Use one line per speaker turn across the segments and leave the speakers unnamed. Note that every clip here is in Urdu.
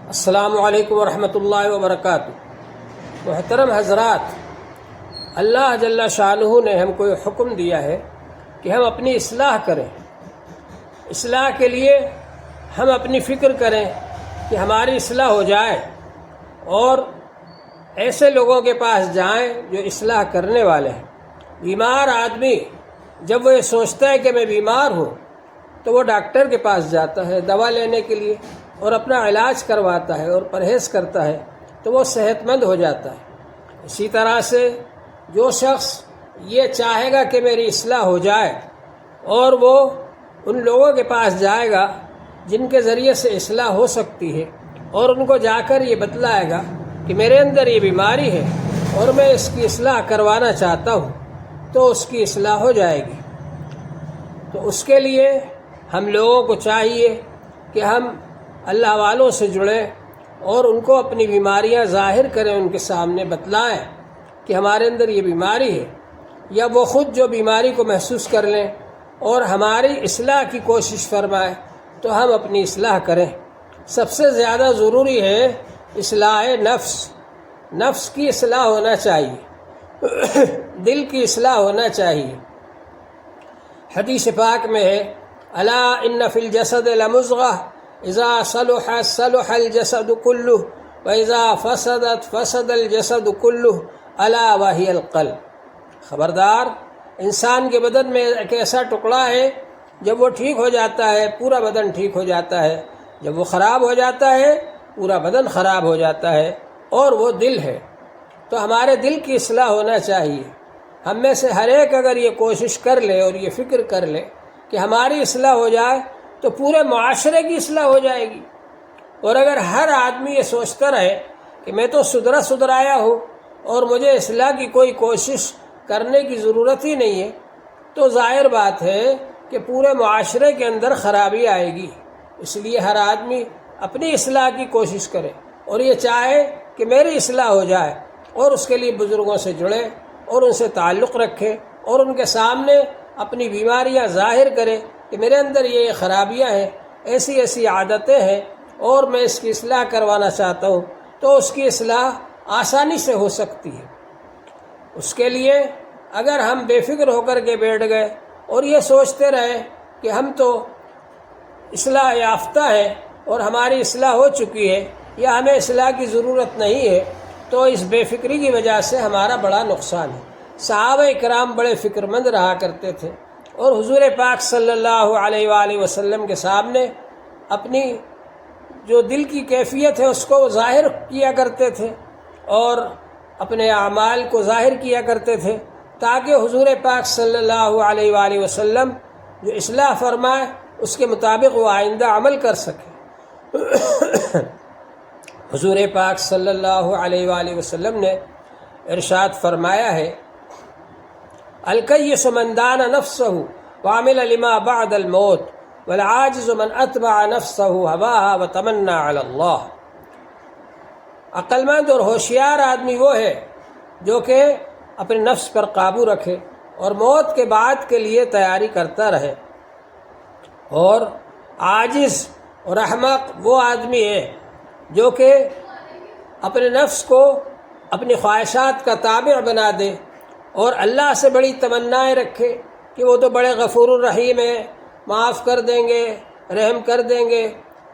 السلام علیکم ورحمۃ اللہ وبرکاتہ۔ محترم حضرات، اللہ جل شانہ نے ہم کو یہ حکم دیا ہے کہ ہم اپنی اصلاح کریں۔ اصلاح کے لیے ہم اپنی فکر کریں کہ ہماری اصلاح ہو جائے، اور ایسے لوگوں کے پاس جائیں جو اصلاح کرنے والے ہیں۔ بیمار آدمی جب وہ یہ سوچتا ہے کہ میں بیمار ہوں تو وہ ڈاکٹر کے پاس جاتا ہے دوا لینے کے لیے، اور اپنا علاج کرواتا ہے اور پرہیز کرتا ہے تو وہ صحت مند ہو جاتا ہے۔ اسی طرح سے جو شخص یہ چاہے گا کہ میری اصلاح ہو جائے، اور وہ ان لوگوں کے پاس جائے گا جن کے ذریعے سے اصلاح ہو سکتی ہے، اور ان کو جا کر یہ بتلائے گا کہ میرے اندر یہ بیماری ہے اور میں اس کی اصلاح کروانا چاہتا ہوں، تو اس کی اصلاح ہو جائے گی۔ تو اس کے لیے ہم لوگوں کو چاہیے کہ ہم اللہ والوں سے جڑیں اور ان کو اپنی بیماریاں ظاہر کریں، ان کے سامنے بتلائیں کہ ہمارے اندر یہ بیماری ہے، یا وہ خود جو بیماری کو محسوس کر لیں اور ہماری اصلاح کی کوشش فرمائیں تو ہم اپنی اصلاح کریں۔ سب سے زیادہ ضروری ہے اصلاح نفس کی اصلاح ہونا چاہیے، دل کی اصلاح ہونا چاہیے۔ حدیث پاک میں ہے، الا ان فی الجسد لمضغہ اذا صلح صلح الجسد کلہ واذا فسدت فسد الجسد کلہ الا وہی القلب۔ خبردار، انسان کے بدن میں ایک ایسا ٹکڑا ہے، جب وہ ٹھیک ہو جاتا ہے پورا بدن ٹھیک ہو جاتا ہے، جب وہ خراب ہو جاتا ہے پورا بدن خراب ہو جاتا ہے، اور وہ دل ہے۔ تو ہمارے دل کی اصلاح ہونا چاہیے۔ ہم میں سے ہر ایک اگر یہ کوشش کر لے اور یہ فکر کر لے کہ ہماری اصلاح ہو جائے تو پورے معاشرے کی اصلاح ہو جائے گی۔ اور اگر ہر آدمی یہ سوچتا رہے کہ میں تو سدھرایا ہوں اور مجھے اصلاح کی کوئی کوشش کرنے کی ضرورت ہی نہیں ہے، تو ظاہر بات ہے کہ پورے معاشرے کے اندر خرابی آئے گی۔ اس لیے ہر آدمی اپنی اصلاح کی کوشش کرے اور یہ چاہے کہ میری اصلاح ہو جائے، اور اس کے لیے بزرگوں سے جڑے اور ان سے تعلق رکھے اور ان کے سامنے اپنی بیماریاں ظاہر کرے کہ میرے اندر یہ خرابیاں ہیں، ایسی ایسی عادتیں ہیں، اور میں اس کی اصلاح کروانا چاہتا ہوں، تو اس کی اصلاح آسانی سے ہو سکتی ہے۔ اس کے لیے اگر ہم بے فکر ہو کر کے بیٹھ گئے اور یہ سوچتے رہے کہ ہم تو اصلاح یافتہ ہیں اور ہماری اصلاح ہو چکی ہے، یا ہمیں اصلاح کی ضرورت نہیں ہے، تو اس بے فکری کی وجہ سے ہمارا بڑا نقصان ہے۔ صحابہ کرام بڑے فکر مند رہا کرتے تھے، اور حضور پاک صلی اللہ علیہ وآلہ وسلم کے سامنے اپنی جو دل کی کیفیت ہے اس کو ظاہر کیا کرتے تھے، اور اپنے اعمال کو ظاہر کیا کرتے تھے، تاکہ حضور پاک صلی اللہ علیہ وآلہ وسلم جو اصلاح فرمائے اس کے مطابق وہ آئندہ عمل کر سکے۔ حضور پاک صلی اللہ علیہ وآلہ وسلم نے ارشاد فرمایا ہے، الکیس من دان نفسہ وعمل لما بعد الموت والعاجز من اتبع نفسہ ہواها وتمنى علی اللہ۔ عقل مند اور ہوشیار آدمی وہ ہے جو کہ اپنے نفس پر قابو رکھے اور موت کے بعد کے لیے تیاری کرتا رہے، اور عاجز اور احمق وہ آدمی ہے جو کہ اپنے نفس کو اپنی خواہشات کا تابع بنا دے، اور اللہ سے بڑی تمنائیں رکھے کہ وہ تو بڑے غفور الرحیم ہیں، معاف کر دیں گے، رحم کر دیں گے۔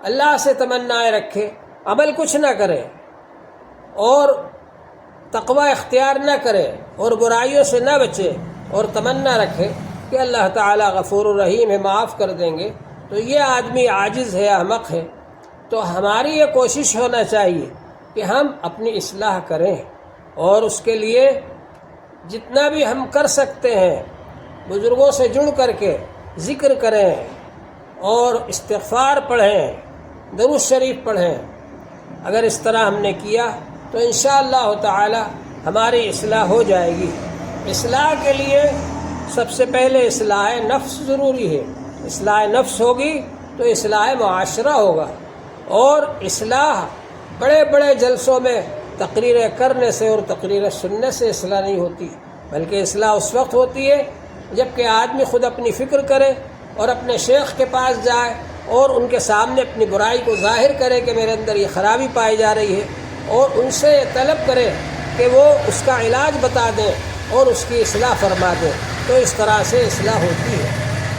اللہ سے تمنائیں رکھے، عمل کچھ نہ کرے، اور تقوی اختیار نہ کرے، اور برائیوں سے نہ بچے، اور تمنا رکھے کہ اللہ تعالیٰ غفور الرحیم ہے، معاف کر دیں گے، تو یہ آدمی عاجز ہے، احمق ہے۔ تو ہماری یہ کوشش ہونا چاہیے کہ ہم اپنی اصلاح کریں، اور اس کے لیے جتنا بھی ہم کر سکتے ہیں بزرگوں سے جڑ کر کے ذکر کریں، اور استغفار پڑھیں، درود شریف پڑھیں۔ اگر اس طرح ہم نے کیا تو انشاءاللہ تعالی ہماری اصلاح ہو جائے گی۔ اصلاح کے لیے سب سے پہلے اصلاح نفس ضروری ہے۔ اصلاح نفس ہوگی تو اصلاح معاشرہ ہوگا، اور اصلاح بڑے بڑے جلسوں میں تقریریں کرنے سے اور تقریریں سننے سے اصلاح نہیں ہوتی، بلکہ اصلاح اس وقت ہوتی ہے جب کہ آدمی خود اپنی فکر کرے اور اپنے شیخ کے پاس جائے اور ان کے سامنے اپنی برائی کو ظاہر کرے کہ میرے اندر یہ خرابی پائی جا رہی ہے، اور ان سے طلب کرے کہ وہ اس کا علاج بتا دیں اور اس کی اصلاح فرما دیں، تو اس طرح سے اصلاح ہوتی ہے۔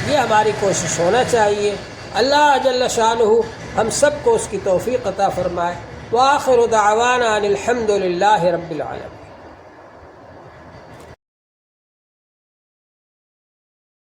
یہ ہماری کوشش ہونا چاہیے۔ اللہ جل شانہ ہم سب کو اس کی توفیق عطا فرمائے۔ وآخر دعوانا ان الحمد للہ رب العالمین۔